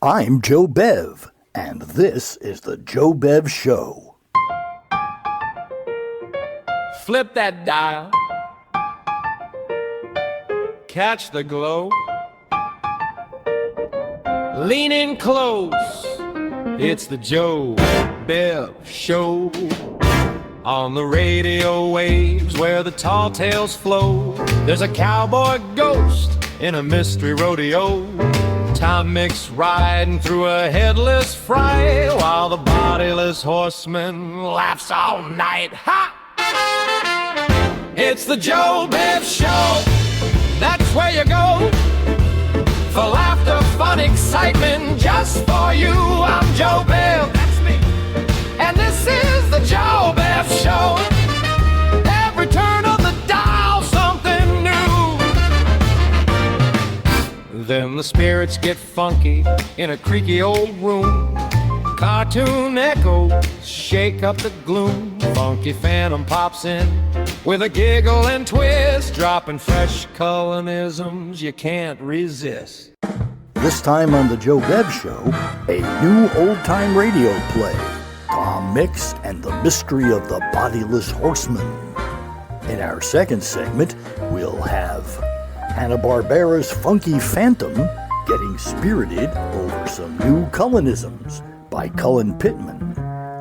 I'm Joe Bev, and this is the Joe Bev Show. Flip that dial, catch the glow, lean in close, it's the Joe Bev Show. On the radio waves where the tall tales flow, there's a cowboy ghost in a mystery rodeo. Tom Mix riding through a headless fright while the bodiless horseman laughs all night. Ha! It's the Joe Bev Show. That's where you go for laughter, fun, excitement, just for you. I'm Joe Bev. That's me. And this is the Joe Bev Show. Every turn of the dial, something new. Then the spirits get funky in a creaky old room. Cartoon echoes shake up the gloom. Funky Phantom pops in with a giggle and twist, dropping fresh Cullenisms you can't resist. This time on the Joe Bev Show, a new old-time radio play, Tom Mix and the Mystery of the Bodiless Horseman. In our second segment, we'll have Hanna-Barbera's Funky Phantom getting spirited over some new Cullenisms by Cullen Pittman,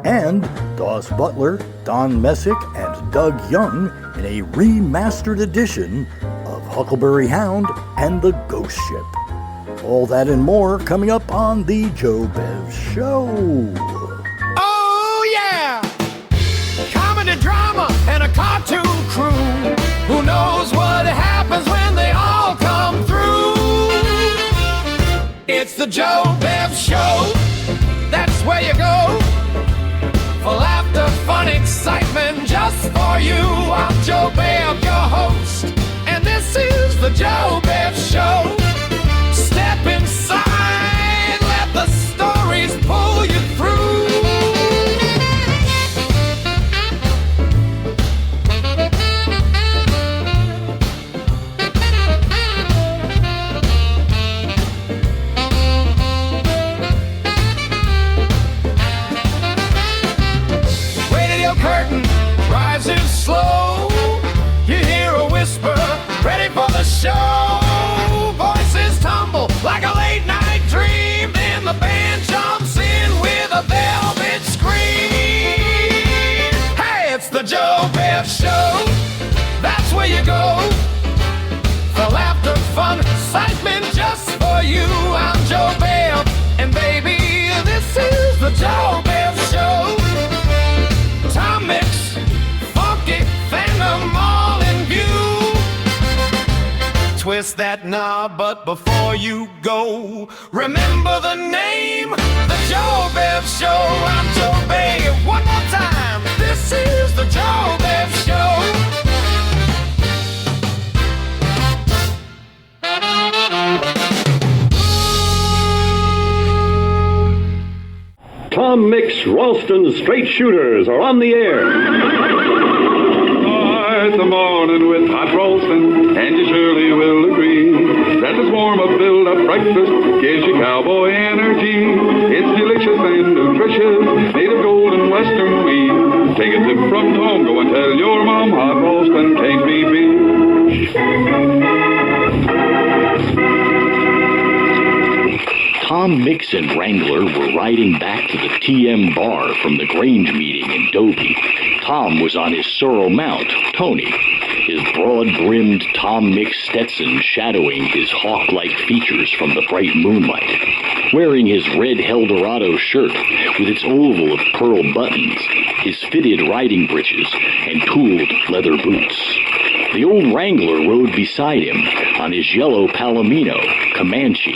and Daws Butler, Don Messick, and Doug Young in a remastered edition of Huckleberry Hound and the Ghost Ship. All that and more coming up on the Joe Bev Show. Oh yeah! Comedy, drama, and a cartoon crew. Who knows what happens when they all come through? It's the Joe Bev Show. That's where you go for laughter, fun, excitement, just for you. I'm Joe Bev, your host, and this is the Joe Bev Show. Step inside, let the stories pull you through. Curtain rises slow. You hear a whisper, ready for the show. Voices tumble like a late night dream. Then the band jumps in with a velvet scream. Hey, it's the Joe Bev Show. That's where you go for laughter, fun, excitement, just for you. I'm Joe Bev, and baby, this is the Joe Bev Show. Tom Mix, Funky Phantom, all in view. Twist that knob, but before you go, remember the name, the Joe Bev Show. I'm Joe Bev. One more time, this is the Joe Bev Show. Tom Mix Ralston Straight Shooters are on the air. Start the morning with hot Ralston, and you surely will agree that this warm-up, build-up breakfast gives you cowboy energy. It's delicious and nutritious, made of golden western wheat. Take a tip from Tom, go and tell your mom hot Ralston can't be beat. Tom Mix and Wrangler were riding back to the TM bar from the Grange meeting in Dobie. Tom was on his sorrel mount, Tony, his broad-brimmed Tom Mix Stetson shadowing his hawk-like features from the bright moonlight. Wearing his red Eldorado shirt with its oval of pearl buttons, his fitted riding breeches, and tooled leather boots. The old Wrangler rode beside him on his yellow Palomino, Comanche,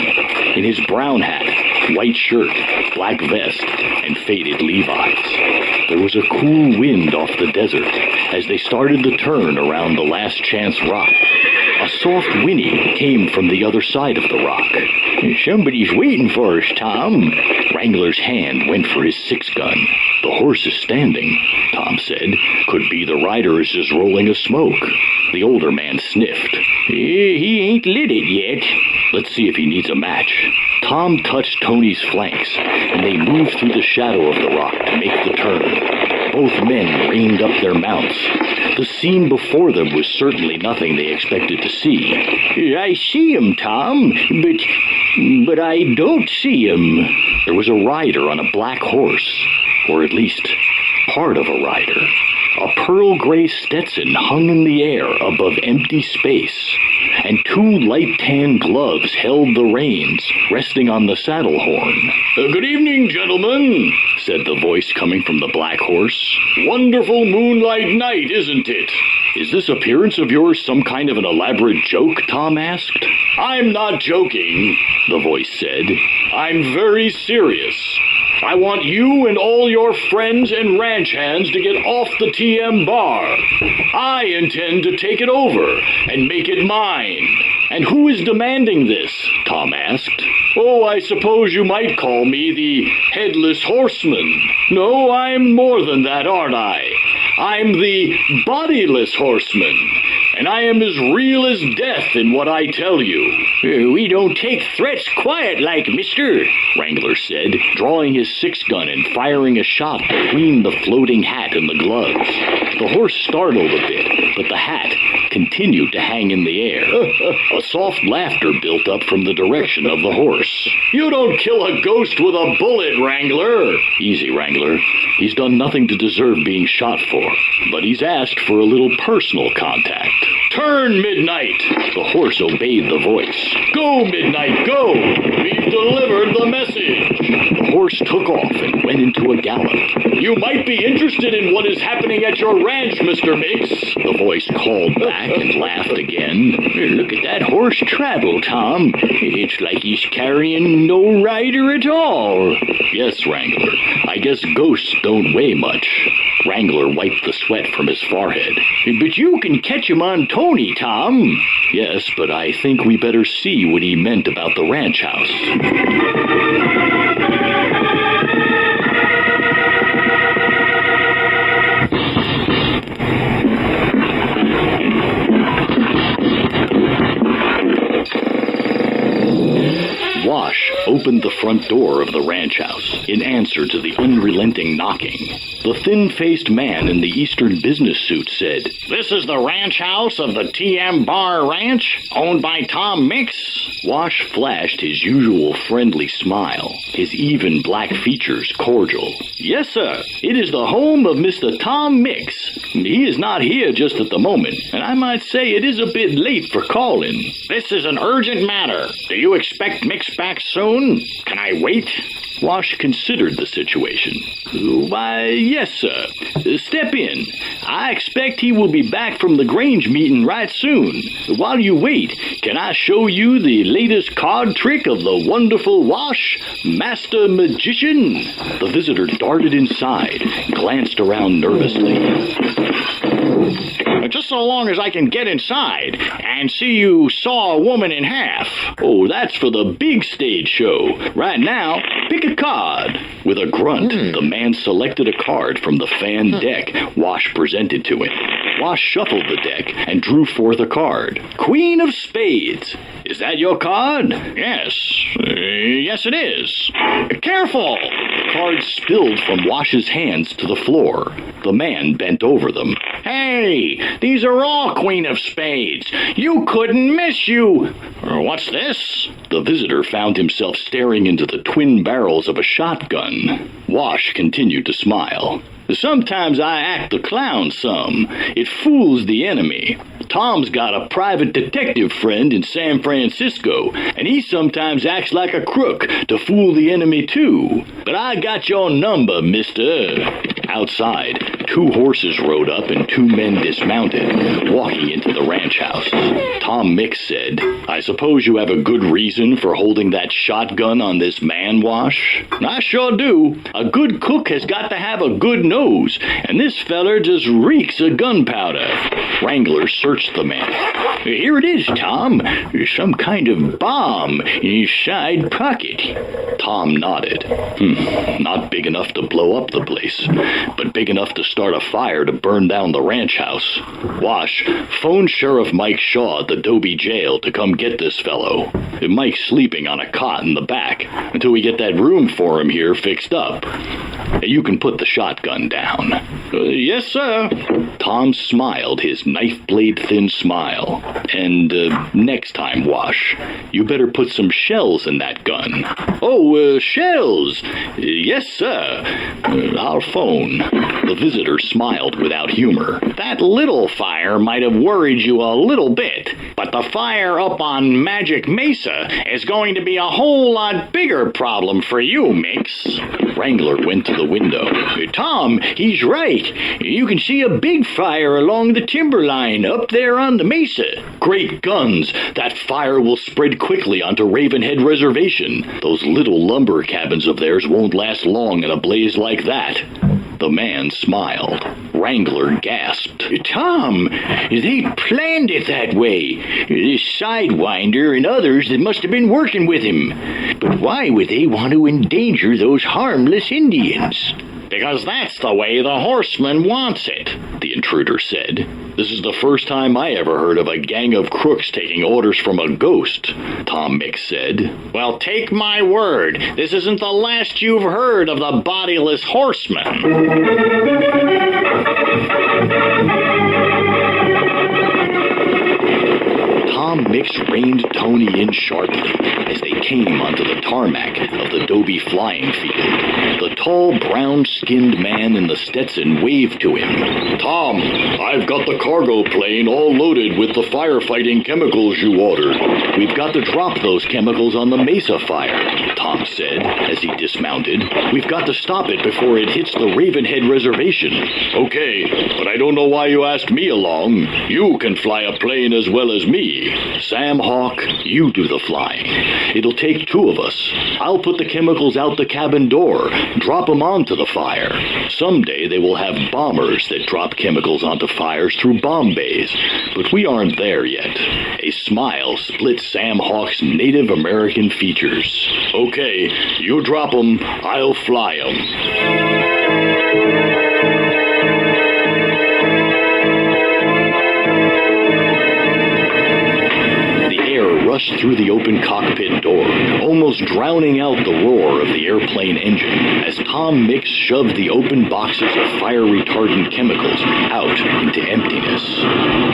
in his brown hat, white shirt, black vest, and faded Levi's. There was a cool wind off the desert as they started the turn around the Last Chance Rock. A soft whinny came from the other side of the rock. "Somebody's waiting for us, Tom." Wrangler's hand went for his six-gun. "The horse is standing," Tom said. "Could be the rider is just rolling a smoke." The older man sniffed. "He ain't lit it yet." Let's see if he needs a match. Tom touched Tony's flanks, and they moved through the shadow of the rock to make the turn. Both men reined up their mounts. The scene before them was certainly nothing they expected to see. I see him, Tom, but I don't see him. There was a rider on a black horse, or at least part of a rider. A pearl gray Stetson hung in the air above empty space, and two light tan gloves held the reins, resting on the saddle horn. Good evening, gentlemen, said the voice coming from the black horse. Wonderful moonlight night, isn't it? Is this appearance of yours some kind of an elaborate joke? Tom asked. I'm not joking, the voice said. I'm very serious. I want you and all your friends and ranch hands to get off the TM bar. I intend to take it over and make it mine. And who is demanding this? Tom asked. Oh, I suppose you might call me the Headless Horseman. No, I'm more than that, aren't I? I'm the Bodiless Horseman, and I am as real as death in what I tell you. We don't take threats quiet like, mister, Wrangler said, drawing his 6-gun and firing a shot between the floating hat and the gloves. The horse startled a bit, but the hat continued to hang in the air. A soft laughter built up from the direction of the horse. You don't kill a ghost with a bullet, Wrangler. Easy, Wrangler. He's done nothing to deserve being shot for, but he's asked for a little personal contact. Turn, Midnight! The horse obeyed the voice. Go, Midnight, go! We've delivered the message! The horse took off and went into a gallop. You might be interested in what is happening at your ranch, Mr. Mix, the voice called back and laughed again. Look at that horse travel, Tom. It's like he's carrying no rider at all. Yes, Wrangler. I guess ghosts don't weigh much. Wrangler wiped the sweat from his forehead. But you can catch him on Tony, Tom. Yes, but I think we better see what he meant about the ranch house. Wash opened the front door of the ranch house in answer to the unrelenting knocking. The thin-faced man in the Eastern business suit said, This is the ranch house of the TM Bar Ranch, owned by Tom Mix? Wash flashed his usual friendly smile, his even black features cordial. Yes, sir. It is the home of Mr. Tom Mix. He is not here just at the moment, and I might say it is a bit late for calling. This is an urgent matter. Do you expect Mix back soon? Can I wait? Wash considered the situation. Why, yes, sir. Step in. I expect he will be back from the Grange meeting right soon. While you wait, can I show you the latest card trick of the wonderful Wash, Master Magician? The visitor darted inside, glanced around nervously. Just so long as I can get inside and see you saw a woman in half. Oh, that's for the big stage show. Right now, pick a card. With a grunt, the man selected a card from the fan deck Wash presented to him. Wash shuffled the deck and drew forth a card. Queen of Spades. Is that your card? Yes. Yes, it is. Careful! The cards spilled from Wash's hands to the floor. The man bent over them. Hey, these are all Queen of Spades. You couldn't miss, you. What's this? The visitor found himself staring into the twin barrels of a shotgun. Wash continued to smile. Sometimes I act the clown some. It fools the enemy. Tom's got a private detective friend in San Francisco, and he sometimes acts like a crook to fool the enemy too. But I got your number, mister. Outside, 2 horses rode up and 2 men dismounted, walking into the ranch house. Tom Mix said, I suppose you have a good reason for holding that shotgun on this man, Wash? I sure do. A good cook has got to have a good nose, and this feller just reeks of gunpowder. Wrangler searched the man. Here it is, Tom. Some kind of bomb in his side pocket. Tom nodded. Not big enough to blow up the place, but big enough to start start a fire to burn down the ranch house. Wash, phone Sheriff Mike Shaw at the Dobie jail to come get this fellow. Mike's sleeping on a cot in the back until we get that room for him here fixed up. You can put the shotgun down. Yes, sir. Tom smiled his knife-blade-thin smile. And next time, Wash, you better put some shells in that gun. Oh, shells. Yes, sir. Our phone. The visitor smiled without humor. That little fire might have worried you a little bit, but the fire up on Magic Mesa is going to be a whole lot bigger problem for you, Mix. Wrangler went to the window. Tom, he's right. You can see a big fire along the timberline up there on the mesa. Great guns. That fire will spread quickly onto Ravenhead Reservation. Those little lumber cabins of theirs won't last long in a blaze like that. The man smiled. Wrangler gasped. Tom, they planned it that way. This Sidewinder and others that must have been working with him. But why would they want to endanger those harmless Indians? Because that's the way the horseman wants it, the intruder said. This is the first time I ever heard of a gang of crooks taking orders from a ghost, Tom Mix said. Well, take my word, this isn't the last you've heard of the Bodiless Horseman. Tom Mix reined Tony in sharply as they came onto the tarmac of the Dobie flying field. The tall, brown-skinned man in the Stetson waved to him. Tom, I've got the cargo plane all loaded with the firefighting chemicals you ordered. We've got to drop those chemicals on the Mesa fire, Tom said as he dismounted. We've got to stop it before it hits the Ravenhead Reservation. Okay, but I don't know why you asked me along. You can fly a plane as well as me. Sam Hawk, you do the flying. It'll take two of us. I'll put the chemicals out the cabin door, drop them onto the fire. Someday they will have bombers that drop chemicals onto fires through bomb bays, but we aren't there yet. A smile split Sam Hawk's Native American features. Okay, you drop them, I'll fly them. Rushed through the open cockpit door, almost drowning out the roar of the airplane engine as Tom Mix shoved the open boxes of fire-retardant chemicals out into emptiness.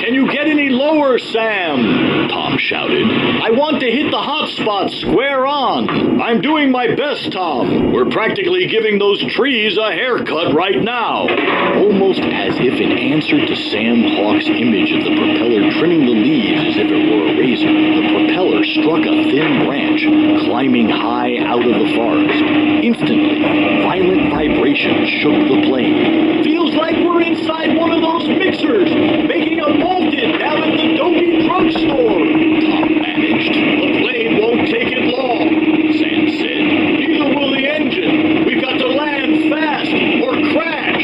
Can you get any lower, Sam? Tom shouted. I want to hit the hot spot square on. I'm doing my best, Tom. We're practically giving those trees a haircut right now. Almost as if in answer to Sam Hawk's image of the propeller trimming the leaves as if it were a razor, the propeller struck a thin branch, climbing high out of the forest. Instantly, violent vibrations shook the plane. Feels like we're inside one of those mixers, making a Malton down at the Dobie drugstore, Tom managed. The plane won't take it long, Sam said. Neither will the engine. We've got to land fast or crash.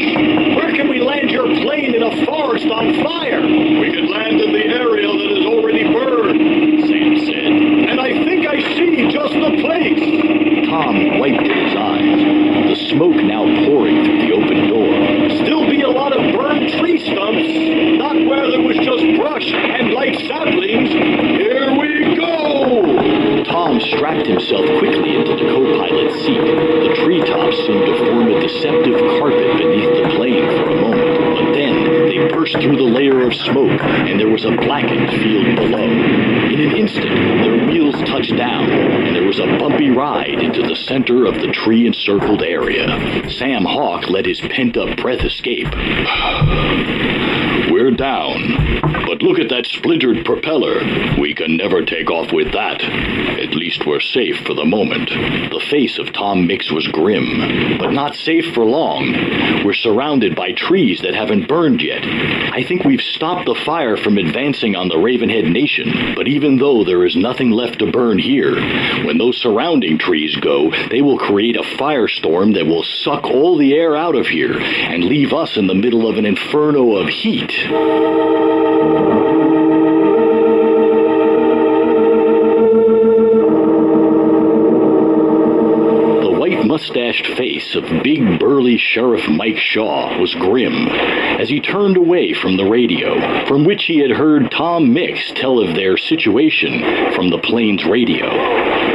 Where can we land your plane in a forest on fire? We could land in the area that is already burned, Sam said. And I think I see just the place. Tom wiped his eyes, the smoke now pouring through the open door. Still be a lot of burned tree stumps, not where there was just brush and light saplings. Here we go! Tom strapped himself quickly into the co-pilot's seat. The treetops seemed to form a deceptive carpet beneath the plane for a moment, but then they burst through the layer of smoke, and there was a blackened field below. In an instant, their wheels touched down, and there was a bumpy ride into the center of the tree-encircled area. Sam Hawk let his pent-up breath escape. We're down. But look at that splintered propeller. We can never take off with that. At least we're safe for the moment. The face of Tom Mix was grim, but not safe for long. We're surrounded by trees that haven't burned yet. I think we've stopped the fire from advancing on the Ravenhead Nation, but even though there is nothing left to burn here, when those surrounding trees go, they will create a firestorm that will suck all the air out of here and leave us in the middle of an inferno of heat. mustached face of big burly Sheriff Mike Shaw was grim as he turned away from the radio, from which he had heard Tom Mix tell of their situation from the plane's radio.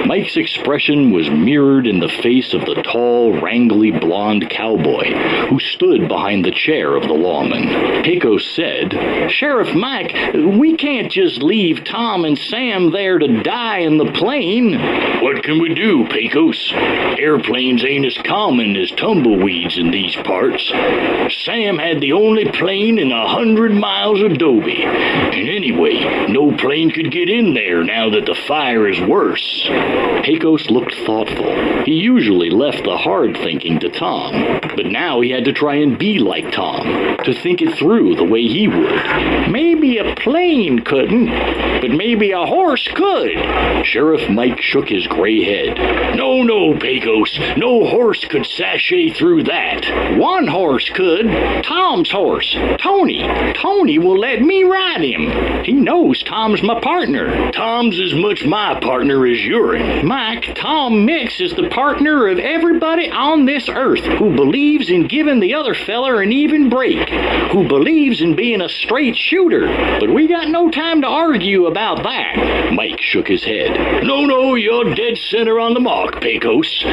Mike's expression was mirrored in the face of the tall, wrangly blonde cowboy who stood behind the chair of the lawman. Pecos said, "Sheriff Mike, we can't just leave Tom and Sam there to die in the plane." "What can we do, Pecos? Airplanes ain't as common as tumbleweeds in these parts. Sam had the only plane in 100 miles of Dobie. And anyway, no plane could get in there now that the fire is worse." Pecos looked thoughtful. He usually left the hard thinking to Tom, but now he had to try and be like Tom, to think it through the way he would. "Maybe a plane couldn't, but maybe a horse could." Sheriff Mike shook his gray head. No, Pecos. No horse could sashay through that." "One horse could. Tom's horse. Tony. Tony will let me ride him. He knows Tom's my partner." "Tom's as much my partner as your'n." "Mike, Tom Mix is the partner of everybody on this earth who believes in giving the other feller an even break, who believes in being a straight shooter. But we got no time to argue about that." Mike shook his head. No, you're dead center on the mark, Pecos.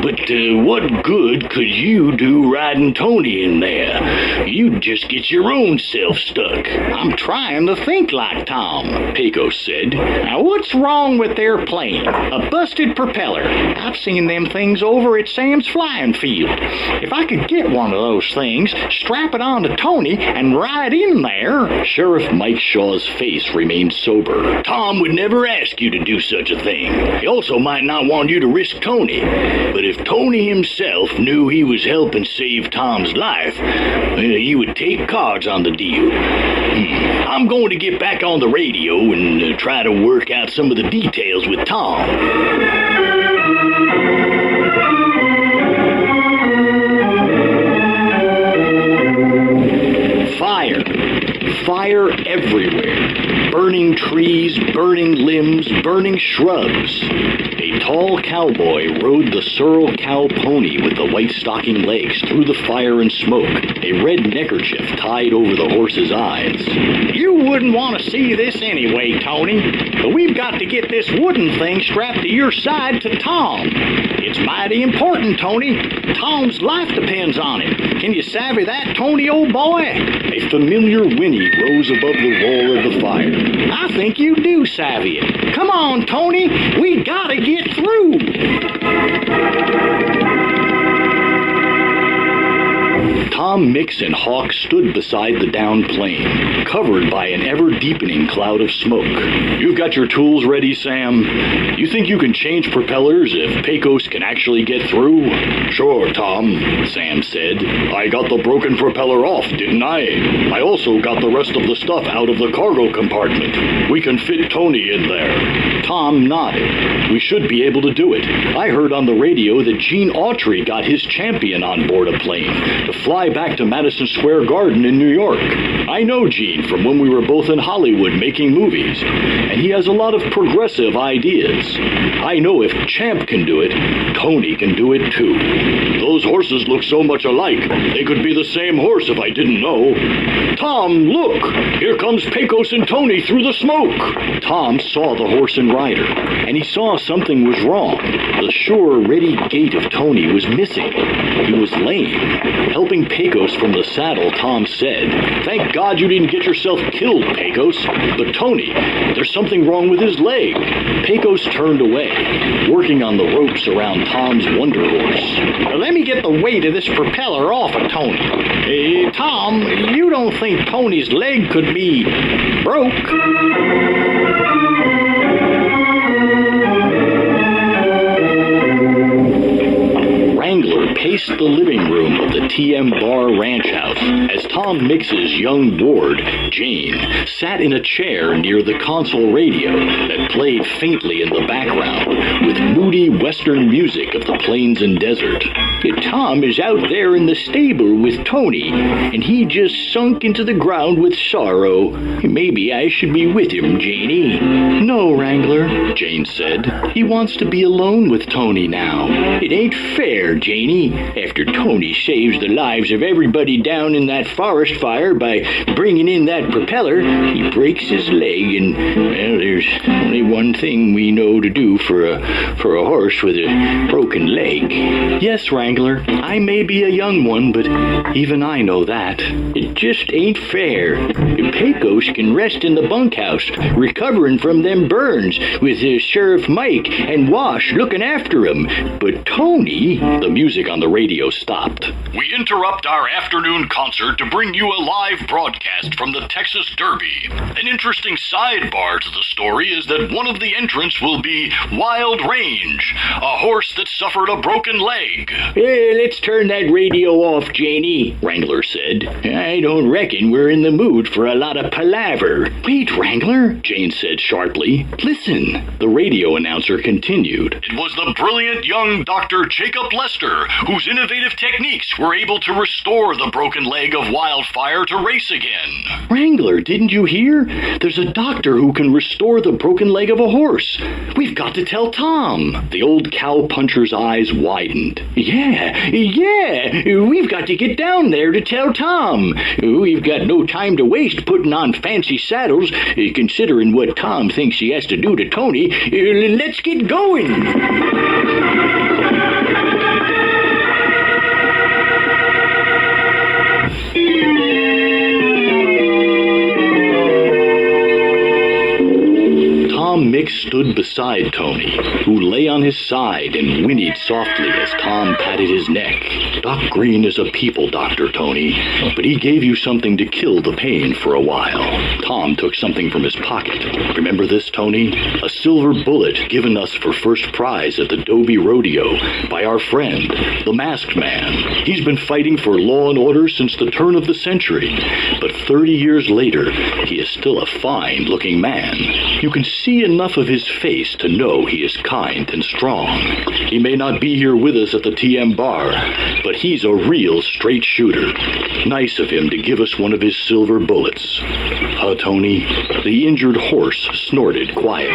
But what good could you do riding Tony in there? You'd just get your own self stuck." "I'm trying to think like Tom," Pecos said. "Now, what's wrong with their plane? A busted propeller. I've seen them things over at Sam's flying field. If I could get one of those things, strap it on to Tony, and ride in there." Sheriff Mike Shaw's face remained sober. "Tom would never ask you to do such a thing. He also might not want you to risk Tony. But if Tony himself knew he was helping save Tom's life, he would take cards on the deal. I'm going to get back on the radio and try to work out some of the details with Tom." Fire everywhere. Burning trees, burning limbs, burning shrubs. A tall cowboy rode the sorrel cow pony with the white stocking legs through the fire and smoke, a red neckerchief tied over the horse's eyes. "You wouldn't want to see this anyway, Tony, but we've got to get this wooden thing strapped to your side to Tom. It's mighty important, Tony. Tom's life depends on it. Can you savvy that, Tony, old boy?" A familiar whinny rose above the roar of the fire. "I think you do savvy it. Come on, Tony. We gotta get through." Tom Mix and Hawk stood beside the downed plane, covered by an ever-deepening cloud of smoke. "You've got your tools ready, Sam? You think you can change propellers if Pecos can actually get through?" "Sure, Tom," Sam said. "I got the broken propeller off, didn't I? I also got the rest of the stuff out of the cargo compartment. We can fit Tony in there." Tom nodded. "We should be able to do it. I heard on the radio that Gene Autry got his champion on board a plane to fly back to Madison Square Garden in New York. I know Gene from when we were both in Hollywood making movies, and he has a lot of progressive ideas. I know if Champ can do it, Tony can do it too. Those horses look so much alike, they could be the same horse if I didn't know. Tom, look! Here comes Pecos and Tony through the smoke." Tom saw the horse and rider, and he saw something was wrong. The sure, ready gait of Tony was missing. He was lame. Helping Pecos from the saddle, Tom said, "Thank God you didn't get yourself killed, Pecos. But Tony, there's something wrong with his leg." Pecos turned away, working on the ropes around Tom's Wonder Horse. "Let me get the weight of this propeller off of Tony. Hey, Tom, you don't think Tony's leg could be broke?" Wrangler paced the living room of the TM Bar Ranch House As Tom Mix's young ward, Jane, sat in a chair near the console radio that played faintly in the background with moody western music of the plains and desert. Tom is out there in the stable with Tony, and he just sunk into the ground with sorrow. Maybe I should be with him, Janie. No, Wrangler, Jane said. He wants to be alone with Tony now. It ain't fair, Janie. After Tony saves the lives of everybody down in that forest fire by bringing in that propeller, he breaks his leg, and, well, there's only one thing we know to do for a horse with a broken leg. Yes, Wrangler, I may be a young one, but even I know that. It just ain't fair. Pecos can rest in the bunkhouse, recovering from them burns, with Sheriff Mike and Wash looking after him. But Tony... The music on the radio stopped. We interrupt our afternoon concert to bring you a live broadcast from the Texas Derby. An interesting sidebar to the story is that one of the entrants will be Wild Range, a horse that suffered a broken leg. Let's turn that radio off, Janie, Wrangler said. I don't reckon we're in the mood for a lot of palaver. Wait, Wrangler, Jane said sharply. Listen. The radio announcer continued. It was the brilliant young Dr. Jacob Lester, whose innovative techniques were able to restore the broken leg of Wildfire to race again. Wrangler, didn't you hear? There's a doctor who can restore the broken leg of a horse. We've got to tell Tom. The old cowpuncher's eyes widened. Yeah, we've got to get down there to tell Tom. We've got no time to waste putting on fancy saddles, considering what Tom thinks he has to do to Tony. Let's get going. Tom Mix stood beside Tony, who lay on his side and whinnied softly as Tom patted his neck. Doc Green is a people doctor, Tony, but he gave you something to kill the pain for a while. Tom took something from his pocket. Remember this, Tony? A silver bullet given us for first prize at the Dobie Rodeo by our friend, the Masked Man. He's been fighting for law and order since the turn of the century, but 30 years later, he is still a fine-looking man. You can see enough of his face to know he is kind and strong. He may not be here with us at the TM bar, but he's a real straight shooter. Nice of him to give us one of his silver bullets. Tony? The injured horse snorted quiet.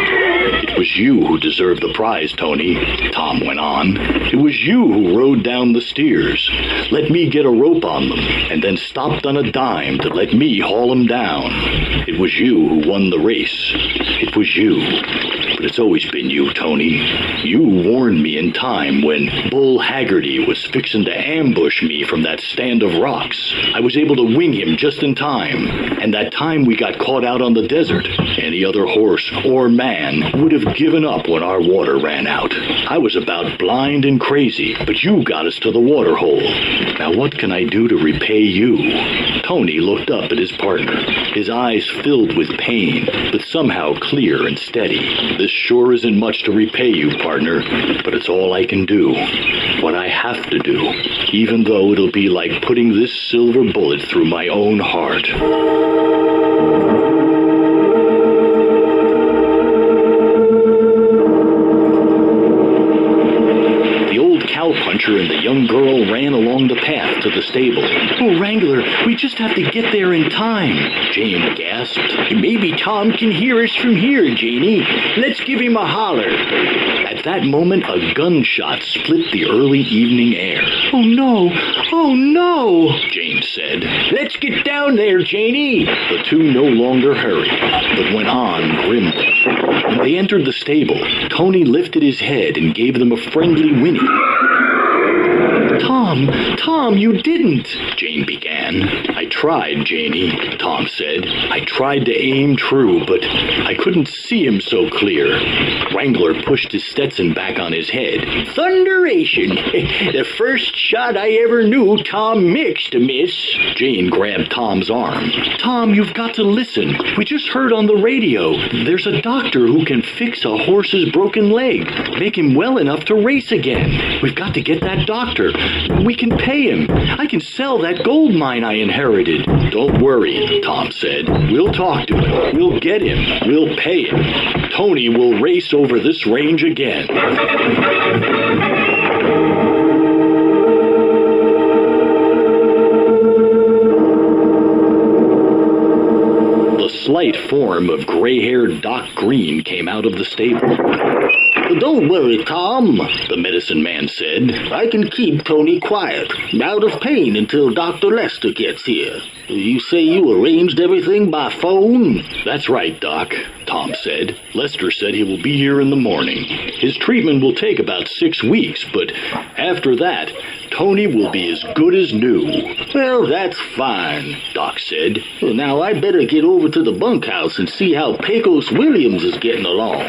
It was you who deserved the prize, Tony, Tom went on. It was you who rode down the steers, let me get a rope on them, and then stopped on a dime to let me haul them down. It was you who won the race. It was you. But it's always been you, Tony. You warned me in time when Bull Haggerty was fixing to ambush me from that stand of rocks. I was able to wing him just in time. And that time we got caught out on the desert, any other horse or man would have given up when our water ran out. I was about blind and crazy, but you got us to the water hole. Now what can I do to repay you? Tony looked up at his partner, his eyes filled with pain, but somehow clear and steady. This sure isn't much to repay you, partner, but it's all I can do. What I have to do, even though it'll be like putting this silver bullet through my own heart. Cowpuncher and the young girl ran along the path to the stable. Oh, Wrangler, we just have to get there in time, Jane gasped. Maybe Tom can hear us from here, Janie. Let's give him a holler. At that moment, a gunshot split the early evening air. Oh, no, Jane said. Let's get down there, Janie. The two no longer hurried, but went on grimly. When they entered the stable, Tony lifted his head and gave them a friendly whinny. Tom, you didn't, Jane began. I tried, Janie, Tom said. I tried to aim true, but I couldn't see him so clear. Wrangler pushed his Stetson back on his head. Thunderation! The first shot I ever knew Tom Mix to miss. Jane grabbed Tom's arm. Tom, you've got to listen. We just heard on the radio. There's a doctor who can fix a horse's broken leg, make him well enough to race again. We've got to get that doctor. We can pay him. I can sell that gold mine I inherited. Don't worry, Tom said. We'll talk to him. We'll get him. We'll pay him. Tony will race over this range again. The slight form of gray-haired Doc Green came out of the stable. Don't worry, Tom, the medicine man said. I can keep Tony quiet, out of pain until Dr. Lester gets here. You say you arranged everything by phone? That's right, Doc, Tom said. Lester said he will be here in the morning. His treatment will take about 6 weeks, but after that, Tony will be as good as new. Well, that's fine, Doc said. Now I better get over to the bunkhouse and see how Pecos Williams is getting along.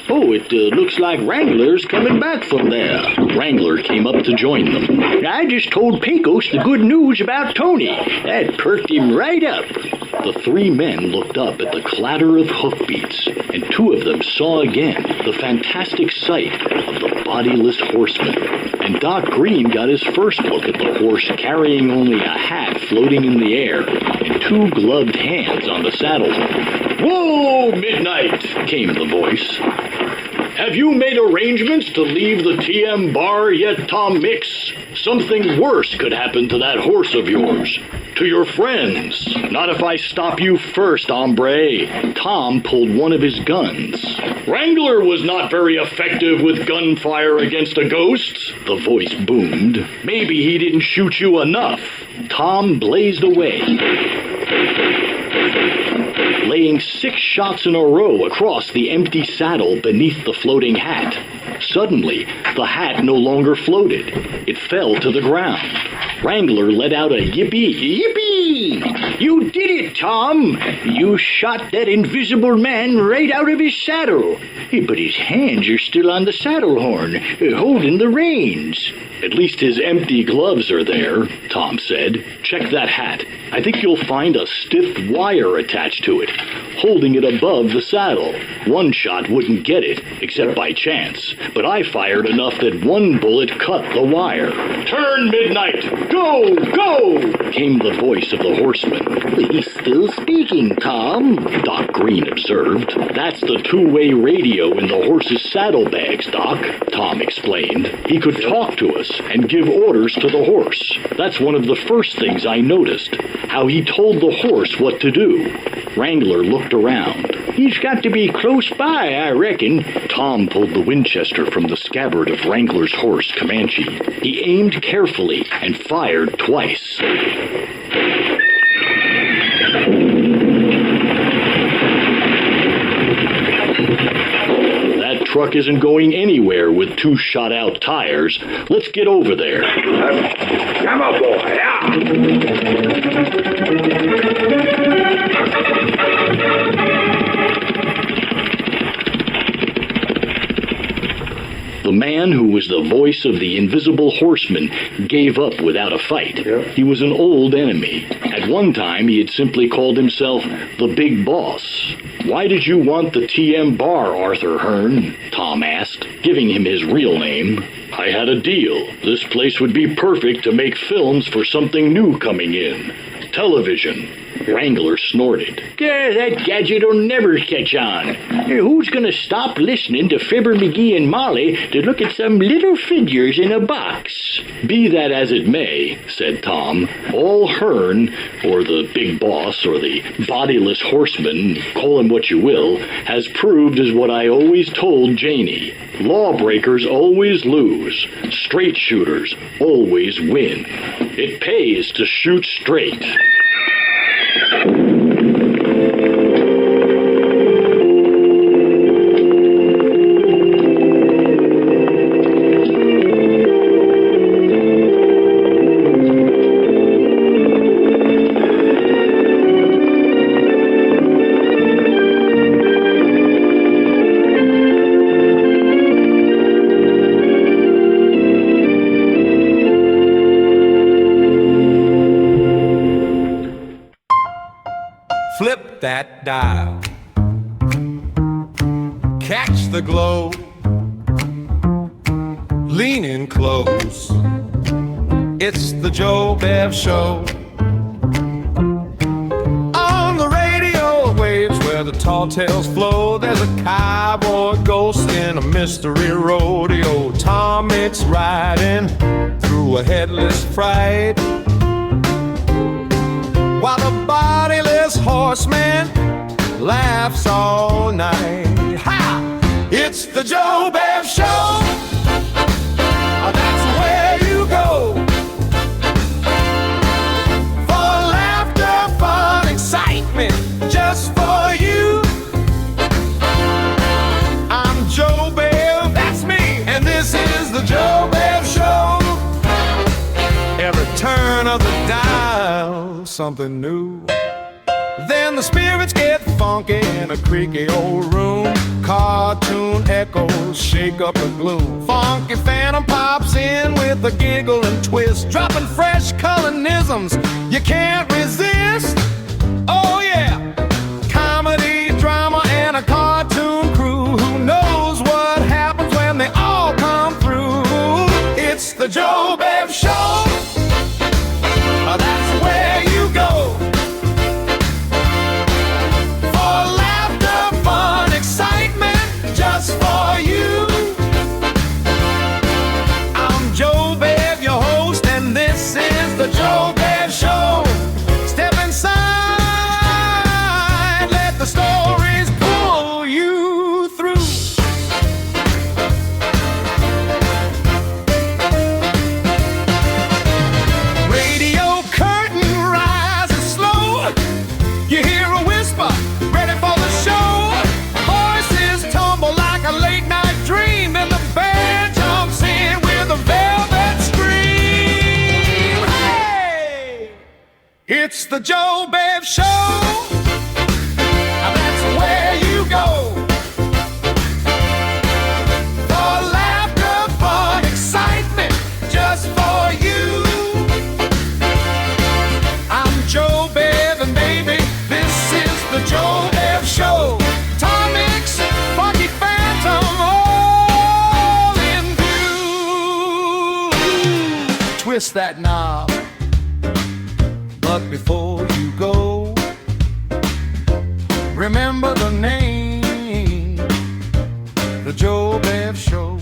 Oh, it looks like Wrangler's coming back from there. Wrangler came up to join them. I just told Pecos the good news about Tony. That perked him right up. The three men looked up at the clatter of hoofbeats, and two of them saw again the fantastic sight of the Bodiless Horseman. And Doc Green got his first look at the horse carrying only a hat floating in the air and two gloved hands on the saddle. Whoa, Midnight, came the voice. Have you made arrangements to leave the TM bar yet, Tom Mix? Something worse could happen to that horse of yours. To your friends. Not if I stop you first, hombre. Tom pulled one of his guns. Wrangler was not very effective with gunfire against a ghost, the voice boomed. Maybe he didn't shoot you enough. Tom blazed away, laying 6 shots in a row across the empty saddle beneath the floating hat. Suddenly, the hat no longer floated. It fell to the ground. Wrangler let out a yippee. Yippee! You did it, Tom! You shot that invisible man right out of his saddle. But his hands are still on the saddle horn, holding the reins. At least his empty gloves are there, Tom said. Check that hat. I think you'll find a stiff wire attached to it, holding it above the saddle. One shot wouldn't get it, except by chance, but I fired enough that one bullet cut the wire. Turn, Midnight! Go! Go! Came the voice of the horseman. He's still speaking, Tom, Doc Green observed. That's the two-way radio in the horse's saddlebags, Doc, Tom explained. He could talk to us and give orders to the horse. That's one of the first things I noticed, how he told the horse what to do. Wrangler looked around. He's got to be close by, I reckon. Tom pulled the Winchester from the scabbard of Wrangler's horse, Comanche. He aimed carefully and fired twice. That truck isn't going anywhere with 2 shot-out tires. Let's get over there. Come on, boy. Yeah. The man who was the voice of the invisible horseman gave up without a fight. He was an old enemy. At one time, he had simply called himself the Big Boss. Why did you want the TM bar, Arthur Hearn? Tom asked, giving him his real name. I had a deal. This place would be perfect to make films for something new coming in. Television. Wrangler snorted. That gadget'll never catch on. Who's gonna stop listening to Fibber McGee and Molly to look at some little figures in a box? Be that as it may, said Tom, all Hearn, or the Big Boss, or the Bodiless Horseman, call him what you will, has proved is what I always told Janie. Lawbreakers always lose. Straight shooters always win. It pays to shoot straight. Flip that dial. Catch the glow. Lean in close. It's the Joe Bev Show. On the radio waves where the tall tales flow, there's a cowboy ghost in a mystery rodeo. Tom Mix riding through a headless fright, while the bodiless horseman laughs all night. Ha! It's the Joe Bev Show. That's where you go for laughter, fun, excitement, just for you. I'm Joe Bev, that's me, and this is the Joe Bev Show. Every turn of the dial, something new. Then the spirits get funky in a creaky old room. Cartoon echoes shake up the gloom. Funky phantom pops in with a giggle and twist, dropping fresh Cullenisms you can't resist. Oh yeah, comedy, drama, and a cartoon crew. Who knows what happens when they all come through? It's the Joe Bev Show. That's where you go for laughter, fun, excitement, just for you. I'm Joe Bev, your host, and this is the Joe Bev Show. Step inside, let the stories pull you through. Radio curtain rises slow. You hear a whisper, ready for the show. Voices tumble like a late night dream, and the band jumps in with a velvet scream. Hey! It's the Joe Bev Show. Now that's where you go for laughter, fun, excitement, just for you. I'm Joe Bev, and baby, this is the Joe Bev Show. Tom Mix, Funky Phantom, all in view. Twist that knob, but before you go, remember the name, the Joe Bev Show.